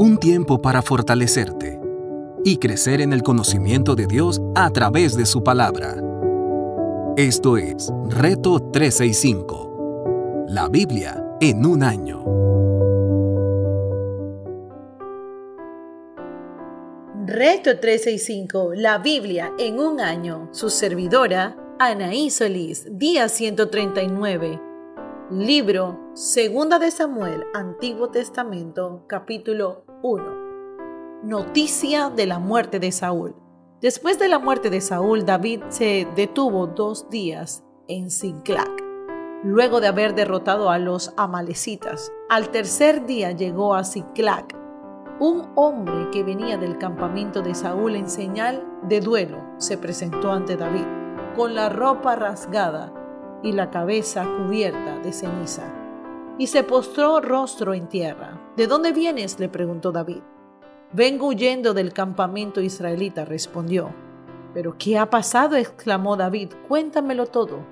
Un tiempo para fortalecerte y crecer en el conocimiento de Dios a través de su palabra. Esto es Reto 365. La Biblia en un año. Reto 365. La Biblia en un año. Su servidora, Anaí Solís. Día 139. Libro Segunda de Samuel, Antiguo Testamento, capítulo 1. Noticia de la muerte de Saúl. Después de la muerte de Saúl, David se detuvo 2 días en Siclag, luego de haber derrotado a los amalecitas. Al tercer día llegó a Siclag un hombre que venía del campamento de Saúl en señal de duelo. Se presentó ante David con la ropa rasgada y la cabeza cubierta de ceniza, y se postró rostro en tierra. ¿De dónde vienes?, le preguntó David. Vengo huyendo del campamento israelita, respondió. ¿Pero qué ha pasado?, exclamó David. Cuéntamelo todo.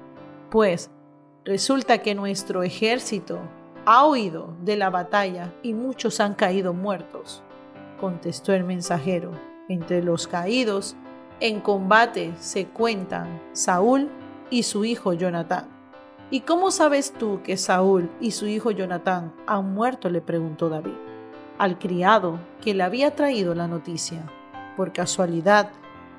Pues resulta que nuestro ejército ha huido de la batalla y muchos han caído muertos, contestó el mensajero. Entre los caídos en combate se cuentan Saúl y su hijo Jonatán. ¿Y cómo sabes tú que Saúl y su hijo Jonatán han muerto?, le preguntó David al criado que le había traído la noticia. Por casualidad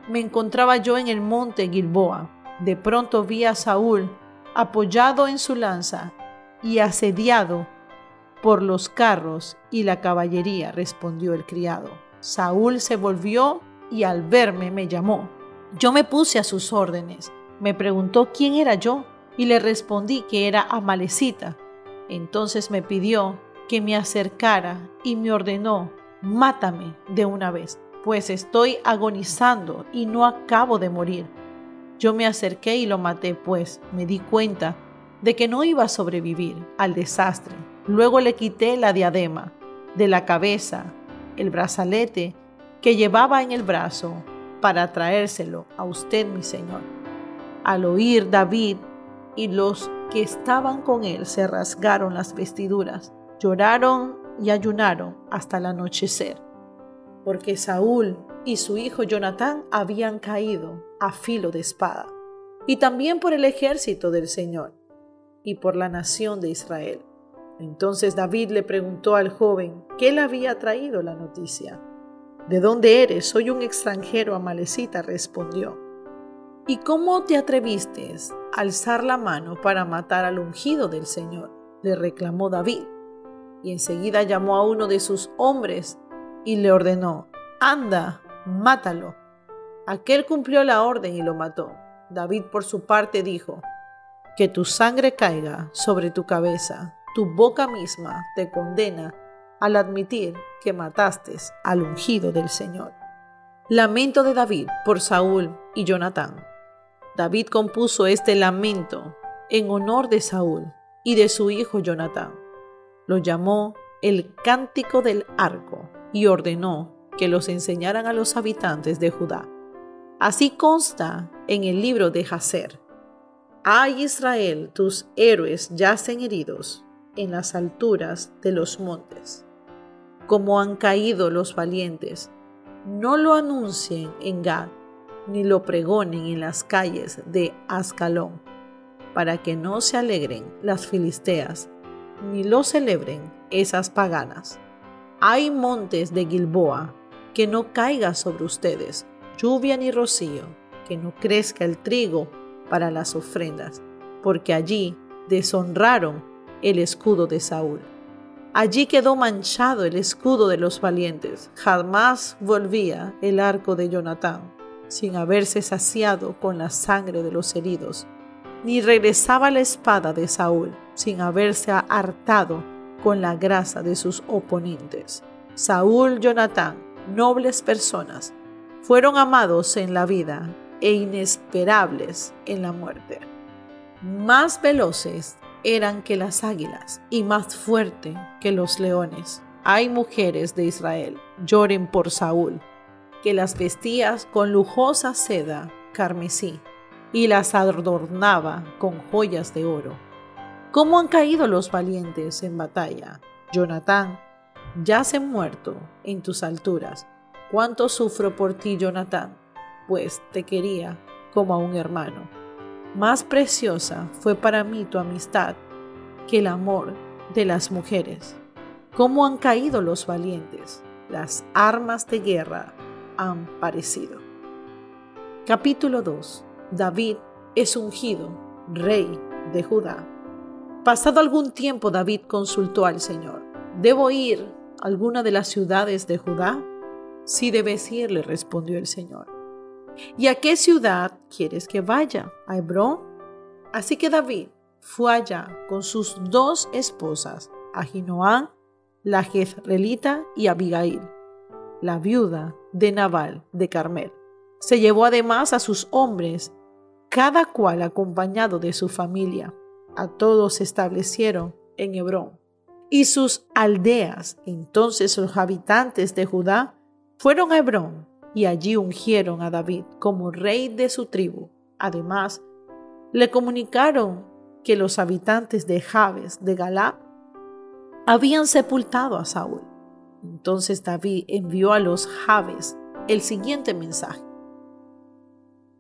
me encontraba yo en el monte Gilboa. De pronto vi a Saúl apoyado en su lanza y asediado por los carros y la caballería, respondió el criado. Saúl se volvió y al verme me llamó. Yo me puse a sus órdenes. Me preguntó quién era yo y le respondí que era amalecita. Entonces me pidió que me acercara y me ordenó: mátame de una vez, pues estoy agonizando y no acabo de morir. Yo me acerqué y lo maté, pues me di cuenta de que no iba a sobrevivir al desastre. Luego le quité la diadema de la cabeza, el brazalete que llevaba en el brazo, para traérselo a usted, mi señor. Al oír David y los que estaban con él se rasgaron las vestiduras, lloraron y ayunaron hasta el anochecer, porque Saúl y su hijo Jonatán habían caído a filo de espada, y también por el ejército del Señor y por la nación de Israel. Entonces David le preguntó al joven qué le había traído la noticia. ¿De dónde eres? Soy un extranjero amalecita, respondió. ¿Y cómo te atreviste a alzar la mano para matar al ungido del Señor?, le reclamó David. Y enseguida llamó a uno de sus hombres y le ordenó: anda, mátalo. Aquel cumplió la orden y lo mató. David por su parte dijo: que tu sangre caiga sobre tu cabeza. Tu boca misma te condena al admitir que mataste al ungido del Señor. Lamento de David por Saúl y Jonatán. David compuso este lamento en honor de Saúl y de su hijo Jonatán. Lo llamó el Cántico del Arco y ordenó que los enseñaran a los habitantes de Judá. Así consta en el libro de Jacer. ¡Ay, Israel, tus héroes yacen heridos en las alturas de los montes! Como han caído los valientes, no lo anuncien en Gad, ni lo pregonen en las calles de Ascalón, para que no se alegren las filisteas, ni lo celebren esas paganas. Hay montes de Gilboa, que no caiga sobre ustedes lluvia ni rocío, que no crezca el trigo para las ofrendas, porque allí deshonraron el escudo de Saúl. Allí quedó manchado el escudo de los valientes. Jamás volvía el arco de Jonatán, sin haberse saciado con la sangre de los heridos, ni regresaba la espada de Saúl, sin haberse hartado con la grasa de sus oponentes. Saúl y Jonatán, nobles personas, fueron amados en la vida e inesperables en la muerte. Más veloces eran que las águilas y más fuerte que los leones. Hay mujeres de Israel, lloren por Saúl, que las vestía con lujosa seda carmesí y las adornaba con joyas de oro. ¿Cómo han caído los valientes en batalla? Jonatán yace muerto en tus alturas. Cuánto sufro por ti, Jonatán, pues te quería como a un hermano. Más preciosa fue para mí tu amistad que el amor de las mujeres. Cómo han caído los valientes, las armas de guerra han parecido. Capítulo 2. David es ungido, rey de Judá. Pasado algún tiempo, David consultó al Señor: ¿debo ir a alguna de las ciudades de Judá? Sí debes ir, le respondió el Señor. ¿Y a qué ciudad quieres que vaya? ¿A Hebrón? Así que David fue allá con sus 2 esposas, Ahinoam, la jezreelita, y Abigail, la viuda de Nabal de Carmel. Se llevó además a sus hombres, cada cual acompañado de su familia. A todos se establecieron en Hebrón y sus aldeas. Entonces los habitantes de Judá fueron a Hebrón y allí ungieron a David como rey de su tribu. Además, le comunicaron que los habitantes de Jabes de Galaad habían sepultado a Saúl. Entonces David envió a los Jabes el siguiente mensaje: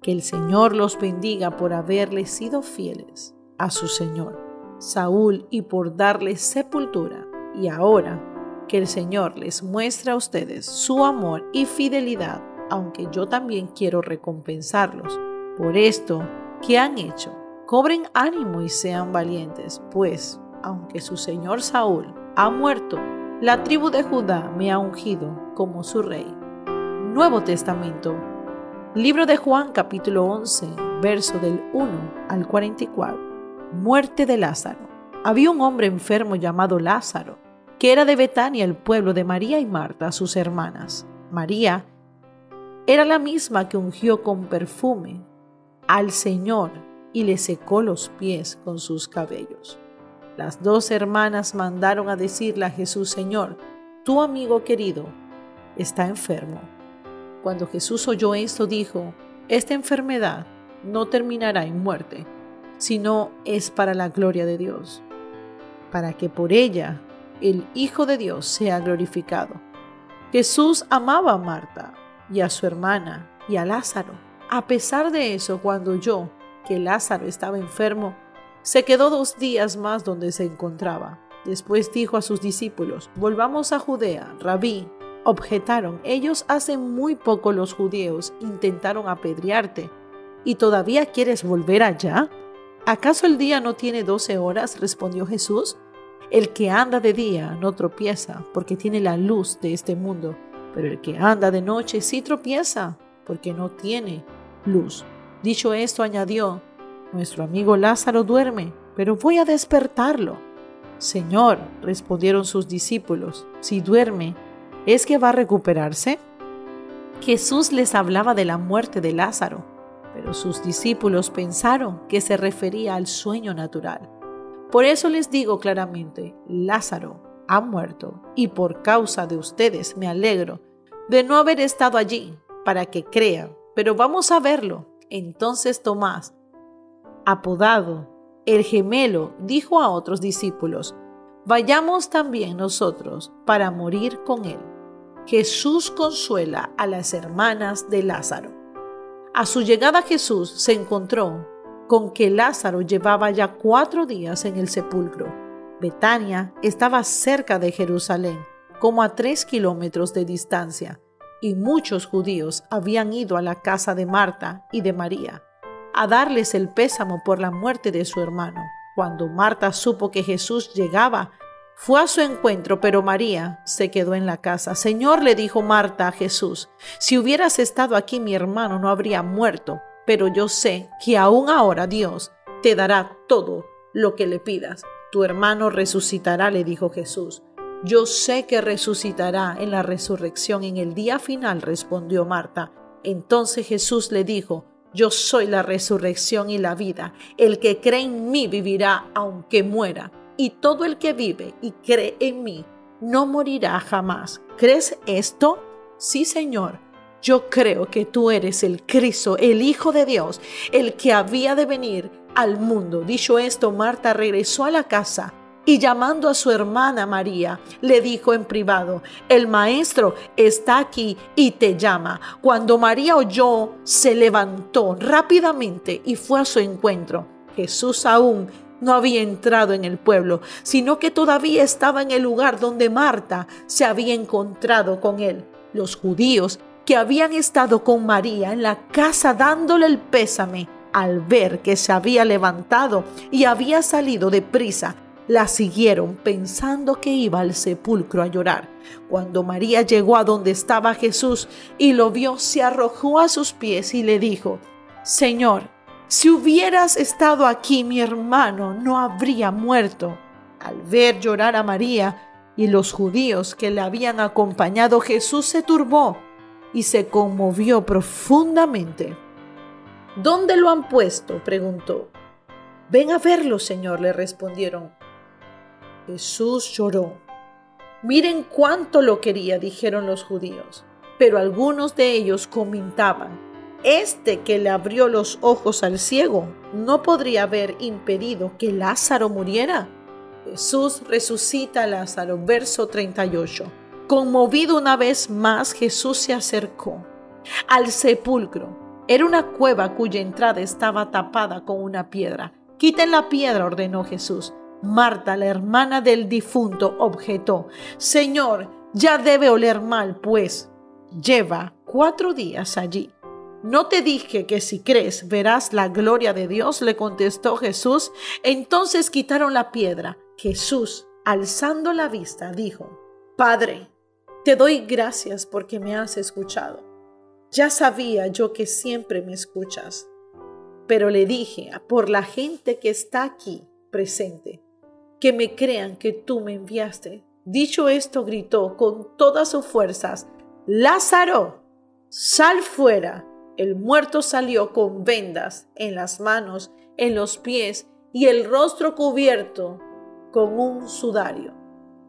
que el Señor los bendiga por haberles sido fieles a su Señor Saúl y por darles sepultura. Y ahora que el Señor les muestra a ustedes su amor y fidelidad, aunque yo también quiero recompensarlos por esto que han hecho. Cobren ánimo y sean valientes, pues aunque su señor Saúl ha muerto, la tribu de Judá me ha ungido como su rey. Nuevo Testamento. Libro de Juan, capítulo 11, verso del 1 al 44. Muerte de Lázaro. Había un hombre enfermo llamado Lázaro, que era de Betania, el pueblo de María y Marta, sus hermanas. María era la misma que ungió con perfume al Señor y le secó los pies con sus cabellos. Las 2 hermanas mandaron a decirle a Jesús: Señor, tu amigo querido está enfermo. Cuando Jesús oyó esto, dijo: esta enfermedad no terminará en muerte, sino es para la gloria de Dios, para que por ella el Hijo de Dios sea glorificado. Jesús amaba a Marta y a su hermana y a Lázaro. A pesar de eso, cuando oyó que Lázaro estaba enfermo, se quedó 2 días más donde se encontraba. Después dijo a sus discípulos: volvamos a Judea. Rabí, objetaron, ellos hace muy poco los judíos intentaron apedrearte, ¿y todavía quieres volver allá? ¿Acaso el día no tiene 12 horas? Respondió Jesús. El que anda de día no tropieza, porque tiene la luz de este mundo, pero el que anda de noche sí tropieza, porque no tiene luz. Dicho esto, añadió: nuestro amigo Lázaro duerme, pero voy a despertarlo. Señor, respondieron sus discípulos, si duerme, ¿es que va a recuperarse? Jesús les hablaba de la muerte de Lázaro, pero sus discípulos pensaron que se refería al sueño natural. Por eso les digo claramente: Lázaro ha muerto, y por causa de ustedes me alegro de no haber estado allí, para que crean, pero vamos a verlo. Entonces Tomás, apodado el gemelo, dijo a otros discípulos: vayamos también nosotros para morir con él. Jesús consuela a las hermanas de Lázaro. A su llegada Jesús se encontró con que Lázaro llevaba ya 4 días en el sepulcro. Betania estaba cerca de Jerusalén, como a 3 kilómetros de distancia, y muchos judíos habían ido a la casa de Marta y de María a darles el pésamo por la muerte de su hermano. Cuando Marta supo que Jesús llegaba, fue a su encuentro, pero María se quedó en la casa. Señor, le dijo Marta a Jesús, si hubieras estado aquí, mi hermano no habría muerto, pero yo sé que aún ahora Dios te dará todo lo que le pidas. Tu hermano resucitará, le dijo Jesús. Yo sé que resucitará en la resurrección en el día final, respondió Marta. Entonces Jesús le dijo: yo soy la resurrección y la vida. El que cree en mí vivirá aunque muera, y todo el que vive y cree en mí no morirá jamás. ¿Crees esto? Sí, Señor. Yo creo que tú eres el Cristo, el Hijo de Dios, el que había de venir al mundo. Dicho esto, Marta regresó a la casa y llamando a su hermana María, le dijo en privado: el maestro está aquí y te llama. Cuando María oyó, se levantó rápidamente y fue a su encuentro. Jesús aún no había entrado en el pueblo, sino que todavía estaba en el lugar donde Marta se había encontrado con él. Los judíos que habían estado con María en la casa dándole el pésame, al ver que se había levantado y había salido deprisa, la siguieron pensando que iba al sepulcro a llorar. Cuando María llegó a donde estaba Jesús y lo vio, se arrojó a sus pies y le dijo: Señor, si hubieras estado aquí, mi hermano no habría muerto. Al ver llorar a María y los judíos que le habían acompañado, Jesús se turbó y se conmovió profundamente. ¿Dónde lo han puesto?, preguntó. Ven a verlo, Señor, le respondieron. Jesús lloró. Miren cuánto lo quería, dijeron los judíos. Pero algunos de ellos comentaban: este que le abrió los ojos al ciego no podría haber impedido que Lázaro muriera. Jesús resucita a Lázaro, verso 38. Conmovido una vez más, Jesús se acercó al sepulcro. Era una cueva cuya entrada estaba tapada con una piedra. Quiten la piedra, ordenó Jesús. Marta, la hermana del difunto, objetó: Señor, ya debe oler mal, pues lleva 4 días allí. ¿No te dije que si crees verás la gloria de Dios?, le contestó Jesús. Entonces quitaron la piedra. Jesús, alzando la vista, dijo: Padre, te doy gracias porque me has escuchado. Ya sabía yo que siempre me escuchas, pero le dije por la gente que está aquí presente, que me crean que tú me enviaste. Dicho esto, gritó con todas sus fuerzas: Lázaro, sal fuera. El muerto salió con vendas en las manos, en los pies y el rostro cubierto con un sudario.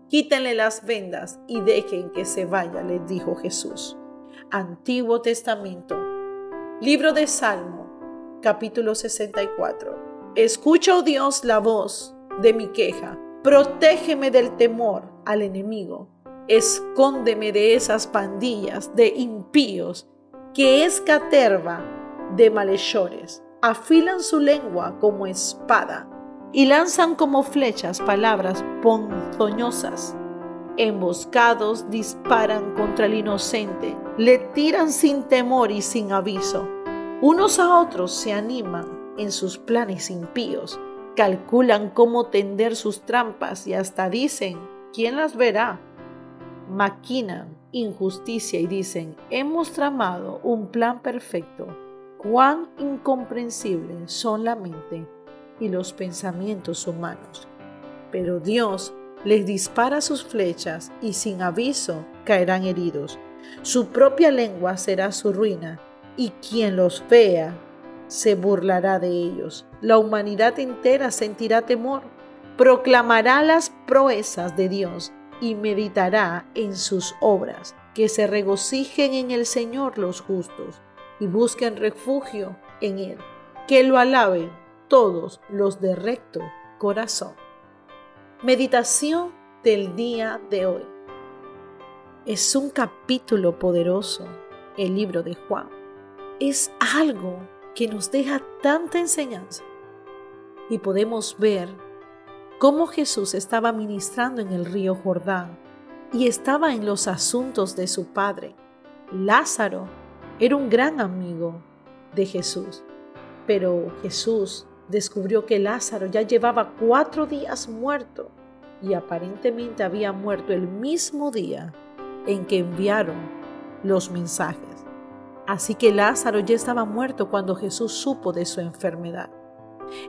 Quítenle las vendas y dejen que se vaya, les dijo Jesús. Antiguo Testamento, libro de Salmo, capítulo 64. Escucha, oh Dios, la voz de mi queja. Protégeme del temor al enemigo. Escóndeme de esas pandillas de impíos que es caterva de malhechores. Afilan su lengua como espada y lanzan como flechas palabras ponzoñosas. Emboscados disparan contra el inocente, le tiran sin temor y sin aviso. Unos a otros se animan en sus planes impíos, calculan cómo tender sus trampas y hasta dicen: ¿quién las verá? Maquinan injusticia y dicen: hemos tramado un plan perfecto. Cuán incomprensibles son la mente y los pensamientos humanos. Pero Dios les dispara sus flechas y sin aviso caerán heridos. Su propia lengua será su ruina y quien los vea se burlará de ellos. La humanidad entera sentirá temor, proclamará las proezas de Dios y meditará en sus obras. Que se regocijen en el Señor los justos y busquen refugio en Él. Que lo alaben todos los de recto corazón. Meditación del día de hoy. Es un capítulo poderoso, el libro de Juan. Es algo que nos deja tanta enseñanza y podemos ver cómo Jesús estaba ministrando en el río Jordán y estaba en los asuntos de su padre. Lázaro era un gran amigo de Jesús, pero Jesús descubrió que Lázaro ya llevaba 4 días muerto y aparentemente había muerto el mismo día en que enviaron los mensajes. Así que Lázaro ya estaba muerto cuando Jesús supo de su enfermedad.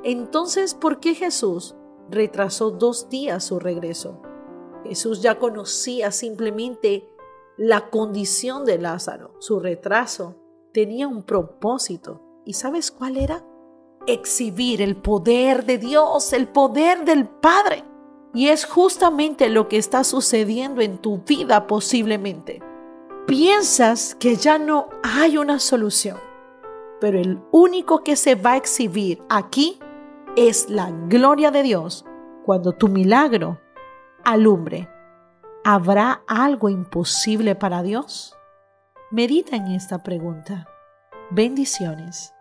Entonces, ¿por qué Jesús retrasó 2 días su regreso? Jesús ya conocía simplemente la condición de Lázaro. Su retraso tenía un propósito. ¿Y sabes cuál era? Exhibir el poder de Dios, el poder del Padre. Y es justamente lo que está sucediendo en tu vida posiblemente. Piensas que ya no hay una solución, pero el único que se va a exhibir aquí es la gloria de Dios cuando tu milagro alumbre, ¿habrá algo imposible para Dios? Medita en esta pregunta. Bendiciones.